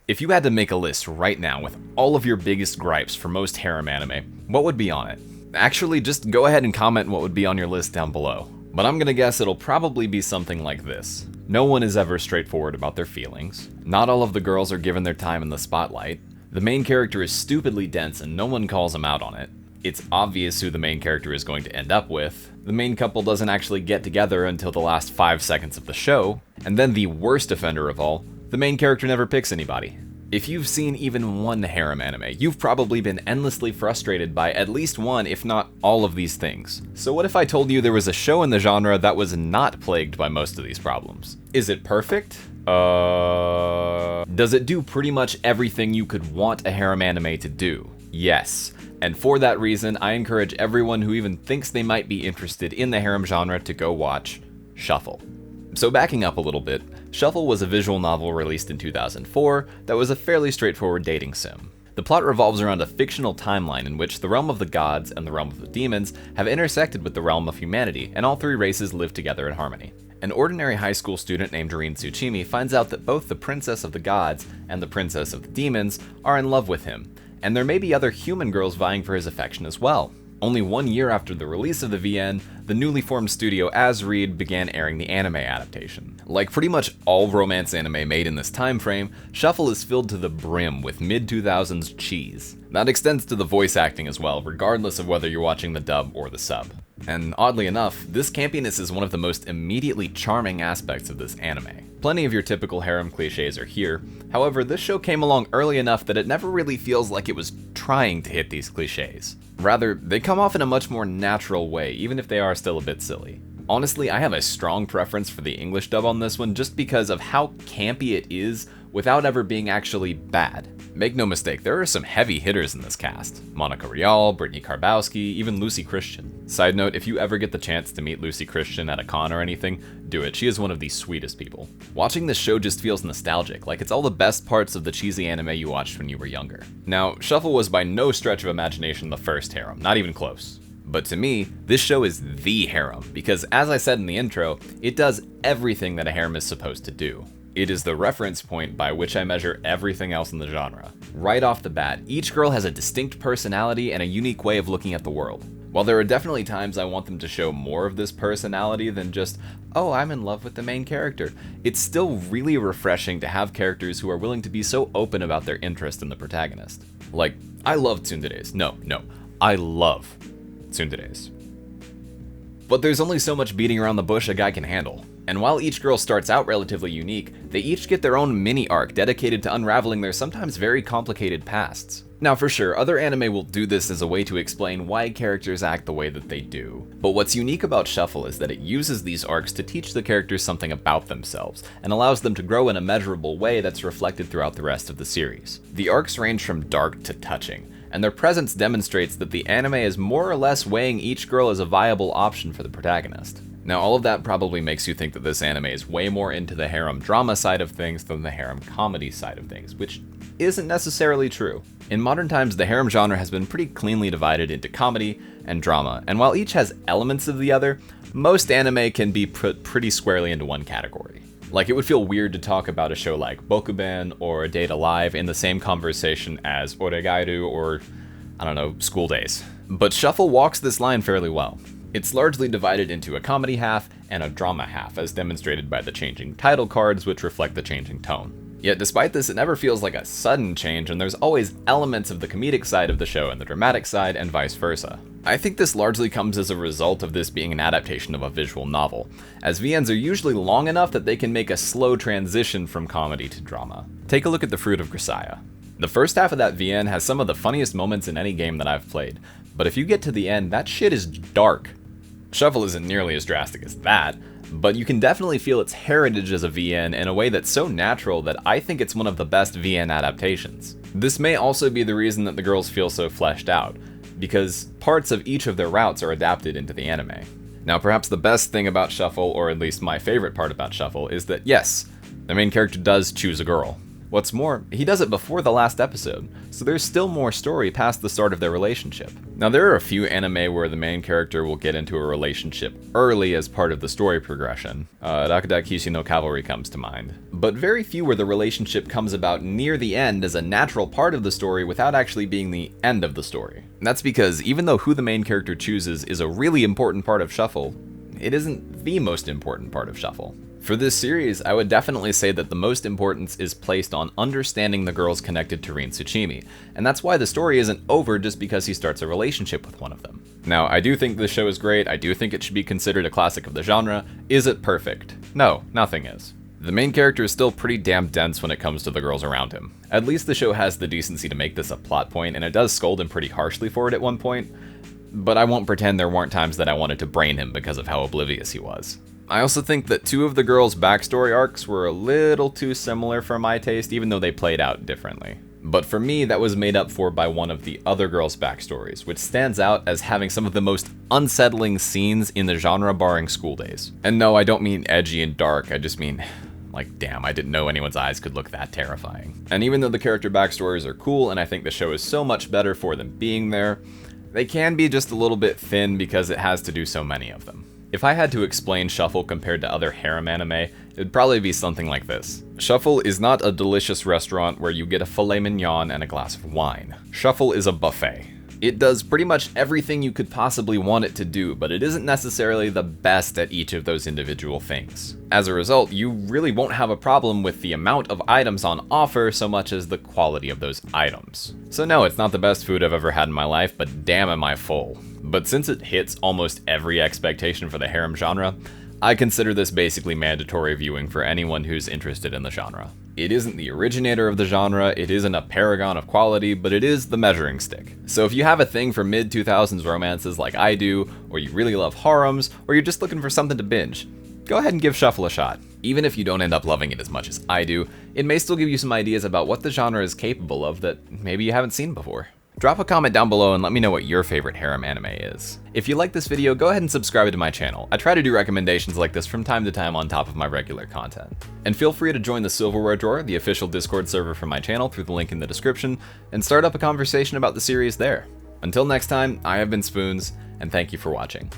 If you had to make a list right now with all of your biggest gripes for most harem anime, what would be on it? Actually, just go ahead and comment what would be on your list down below. But I'm gonna guess it'll probably be something like this. No one is ever straightforward about their feelings. Not all of the girls are given their time in the spotlight. The main character is stupidly dense and no one calls him out on it. It's obvious who the main character is going to end up with. The main couple doesn't actually get together until the last 5 seconds of the show. And then the worst offender of all, the main character never picks anybody. If you've seen even one harem anime, you've probably been endlessly frustrated by at least one, if not all of these things. So what if I told you there was a show in the genre that was not plagued by most of these problems? Is it perfect? Does it do pretty much everything you could want a harem anime to do? Yes. And for that reason, I encourage everyone who even thinks they might be interested in the harem genre to go watch Shuffle. So backing up a little bit, Shuffle was a visual novel released in 2004 that was a fairly straightforward dating sim. The plot revolves around a fictional timeline in which the realm of the gods and the realm of the demons have intersected with the realm of humanity, and all three races live together in harmony. An ordinary high school student named Rin Tsuchimi finds out that both the princess of the gods and the princess of the demons are in love with him, and there may be other human girls vying for his affection as well. Only 1 year after the release of the VN, the newly formed studio As Read began airing the anime adaptation. Like pretty much all romance anime made in this time frame, Shuffle is filled to the brim with mid-2000s cheese. That extends to the voice acting as well, regardless of whether you're watching the dub or the sub. And oddly enough, this campiness is one of the most immediately charming aspects of this anime. Plenty of your typical harem cliches are here, however, this show came along early enough that it never really feels like it was trying to hit these cliches. Rather, they come off in a much more natural way, even if they are still a bit silly. Honestly, I have a strong preference for the English dub on this one just because of how campy it is without ever being actually bad. Make no mistake, there are some heavy hitters in this cast. Monica Rial, Brittany Karbowski, even Lucy Christian. Side note, if you ever get the chance to meet Lucy Christian at a con or anything, do it. She is one of the sweetest people. Watching this show just feels nostalgic, like it's all the best parts of the cheesy anime you watched when you were younger. Now, Shuffle was by no stretch of imagination the first harem, not even close. But to me, this show is the harem, because as I said in the intro, it does everything that a harem is supposed to do. It is the reference point by which I measure everything else in the genre. Right off the bat, each girl has a distinct personality and a unique way of looking at the world. While there are definitely times I want them to show more of this personality than just, oh, I'm in love with the main character, it's still really refreshing to have characters who are willing to be so open about their interest in the protagonist. Like, I love tsunderes. No, I love tsunderes. But there's only so much beating around the bush a guy can handle. And while each girl starts out relatively unique, they each get their own mini arc dedicated to unraveling their sometimes very complicated pasts. Now for sure, other anime will do this as a way to explain why characters act the way that they do. But what's unique about Shuffle is that it uses these arcs to teach the characters something about themselves, and allows them to grow in a measurable way that's reflected throughout the rest of the series. The arcs range from dark to touching, and their presence demonstrates that the anime is more or less weighing each girl as a viable option for the protagonist. Now all of that probably makes you think that this anime is way more into the harem drama side of things than the harem comedy side of things, which isn't necessarily true. In modern times, the harem genre has been pretty cleanly divided into comedy and drama, and while each has elements of the other, most anime can be put pretty squarely into one category. Like, it would feel weird to talk about a show like Bokuben or Date Alive in the same conversation as Oregairu or, I don't know, School Days. But Shuffle walks this line fairly well. It's largely divided into a comedy half and a drama half, as demonstrated by the changing title cards, which reflect the changing tone. Yet despite this, it never feels like a sudden change, and there's always elements of the comedic side of the show and the dramatic side, and vice versa. I think this largely comes as a result of this being an adaptation of a visual novel, as VNs are usually long enough that they can make a slow transition from comedy to drama. Take a look at The Fruit of Grisaya. The first half of that VN has some of the funniest moments in any game that I've played, but if you get to the end, that shit is dark. Shuffle isn't nearly as drastic as that, but you can definitely feel its heritage as a VN in a way that's so natural that I think it's one of the best VN adaptations. This may also be the reason that the girls feel so fleshed out, because parts of each of their routes are adapted into the anime. Now perhaps the best thing about Shuffle, or at least my favorite part about Shuffle, is that yes, the main character does choose a girl. What's more, he does it before the last episode, so there's still more story past the start of their relationship. Now, there are a few anime where the main character will get into a relationship early as part of the story progression. Rakuda Kishi no Cavalry comes to mind. But very few where the relationship comes about near the end as a natural part of the story without actually being the end of the story. And that's because even though who the main character chooses is a really important part of Shuffle, it isn't the most important part of Shuffle. For this series, I would definitely say that the most importance is placed on understanding the girls connected to Rin Tsuchimi, and that's why the story isn't over just because he starts a relationship with one of them. Now, I do think this show is great, I do think it should be considered a classic of the genre. Is it perfect? No, nothing is. The main character is still pretty damn dense when it comes to the girls around him. At least the show has the decency to make this a plot point, and it does scold him pretty harshly for it at one point, but I won't pretend there weren't times that I wanted to brain him because of how oblivious he was. I also think that two of the girls' backstory arcs were a little too similar for my taste, even though they played out differently. But for me, that was made up for by one of the other girls' backstories, which stands out as having some of the most unsettling scenes in the genre barring School Days. And no, I don't mean edgy and dark, I just mean, like, damn, I didn't know anyone's eyes could look that terrifying. And even though the character backstories are cool, and I think the show is so much better for them being there, they can be just a little bit thin because it has to do so many of them. If I had to explain Shuffle compared to other harem anime, it would probably be something like this. Shuffle is not a delicious restaurant where you get a filet mignon and a glass of wine. Shuffle is a buffet. It does pretty much everything you could possibly want it to do, but it isn't necessarily the best at each of those individual things. As a result, you really won't have a problem with the amount of items on offer so much as the quality of those items. So no, it's not the best food I've ever had in my life, but damn am I full. But since it hits almost every expectation for the harem genre, I consider this basically mandatory viewing for anyone who's interested in the genre. It isn't the originator of the genre, it isn't a paragon of quality, but it is the measuring stick. So if you have a thing for mid-2000s romances like I do, or you really love harems, or you're just looking for something to binge, go ahead and give Shuffle a shot. Even if you don't end up loving it as much as I do, it may still give you some ideas about what the genre is capable of that maybe you haven't seen before. Drop a comment down below and let me know what your favorite harem anime is. If you like this video, go ahead and subscribe to my channel. I try to do recommendations like this from time to time on top of my regular content. And feel free to join the Silverware Drawer, the official Discord server for my channel, through the link in the description, and start up a conversation about the series there. Until next time, I have been Spoons, and thank you for watching.